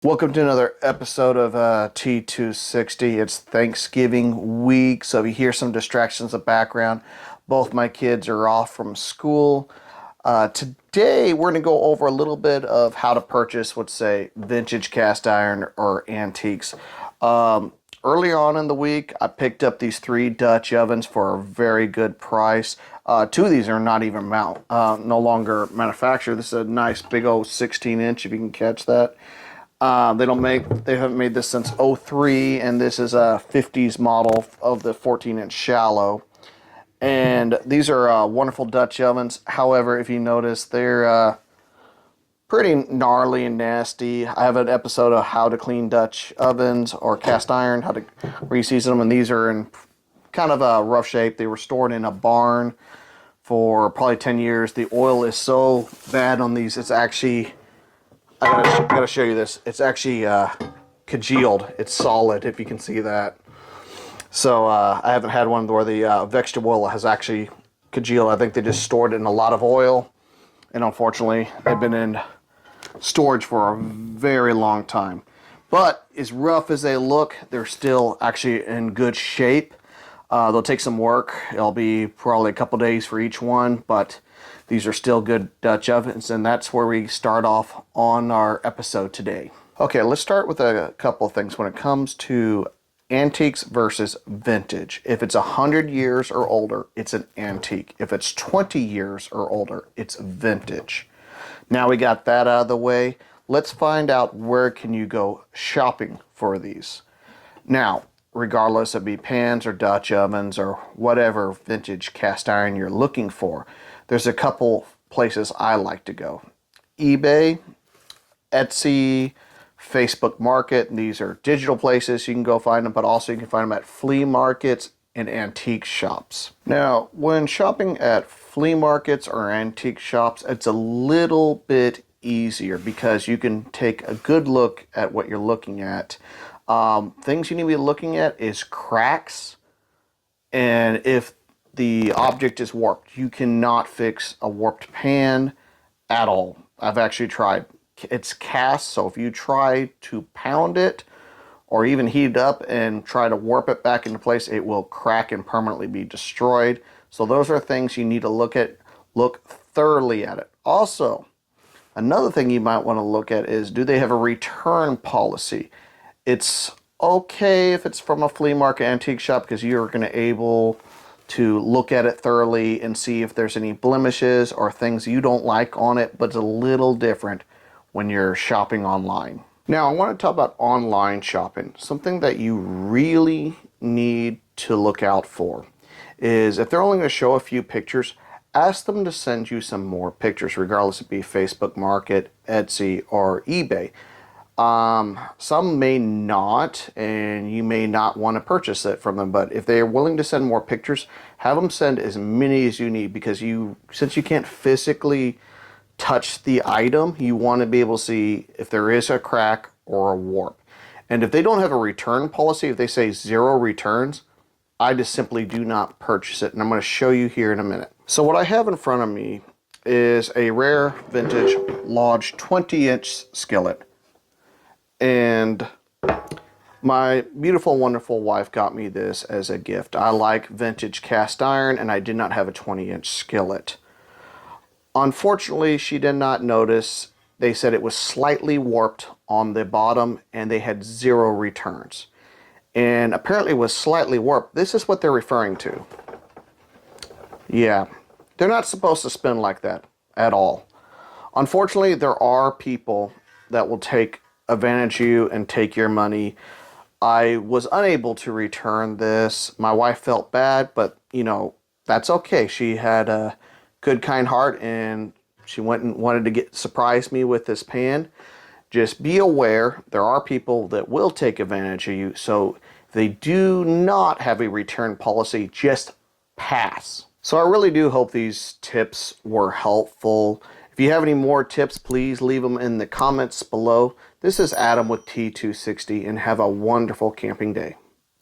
Welcome to another episode of T260. It's Thanksgiving week, so if you hear some distractions in the background, both my kids are off from school. Today, we're going to go over a little bit of how to purchase, let's say, vintage cast iron or antiques. Early on in the week, I picked up these 3 Dutch ovens for a very good price. 2 of these are not even no longer manufactured. This is a nice big old 16-inch, if you can catch that. They haven't made this since '03, and this is a 50s model of the 14-inch shallow. And these are wonderful Dutch ovens. However, if you notice, they're pretty gnarly and nasty. I have an episode of how to clean Dutch ovens or cast iron, how to reseason them, and these are in kind of a rough shape. They were stored in a barn for probably 10 years. The oil is so bad on these, it's actually... I gotta show you this. It's actually congealed. It's solid, if you can see that. So I haven't had one where the vegetable oil has actually congealed. I think they just stored it in a lot of oil, and unfortunately, they've been in storage for a very long time. But as rough as they look, they're still actually in good shape. They'll take some work. It'll be probably a couple days for each one, but these are still good Dutch ovens, and that's where we start off on our episode today. Okay, let's start with a couple of things when it comes to antiques versus vintage. If it's 100 years or older, it's an antique. If it's 20 years or older, it's vintage. Now we got that out of the way. Let's find out where can you go shopping for these. Now, regardless of be pans or Dutch ovens or whatever vintage cast iron you're looking for, there's a couple places I like to go. eBay, Etsy, Facebook Market. These are digital places you can go find them, but also you can find them at flea markets and antique shops. Now, when shopping at flea markets or antique shops, it's a little bit easier because you can take a good look at what you're looking at. Things you need to be looking at is cracks, and if the object is warped. You cannot fix a warped pan at all. I've actually tried. It's cast, so if you try to pound it or even heat it up and try to warp it back into place, it will crack and permanently be destroyed. So those are things you need to look at. Look thoroughly at it. Also, another thing you might want to look at is, do they have a return policy? It's okay if it's from a flea market antique shop because you're going to able to look at it thoroughly and see if there's any blemishes or things you don't like on it, but it's a little different when you're shopping online. Now, I want to talk about online shopping. Something that you really need to look out for is if they're only going to show a few pictures, ask them to send you some more pictures, regardless if it be Facebook Market, Etsy, or eBay. Some may not, and you may not want to purchase it from them, but if they are willing to send more pictures, have them send as many as you need, because since you can't physically touch the item, you want to be able to see if there is a crack or a warp. And if they don't have a return policy, if they say 0 returns, I just simply do not purchase it, and I'm going to show you here in a minute. So what I have in front of me is a rare vintage Lodge 20-inch skillet. And my beautiful, wonderful wife got me this as a gift. I like vintage cast iron, and I did not have a 20-inch skillet. Unfortunately, she did not notice. They said it was slightly warped on the bottom, and they had 0 returns. And apparently it was slightly warped. This is what they're referring to. Yeah, they're not supposed to spin like that at all. Unfortunately, there are people that will take advantage of you and take your money. I was unable to return this. My wife felt bad, but that's okay. She had a good, kind heart, and she went and wanted to surprise me with this pan. Just be aware, there are people that will take advantage of you. So if they do not have a return policy, just pass. So I really do hope these tips were helpful. If you have any more tips, please leave them in the comments below. This is Adam with T260, and have a wonderful camping day.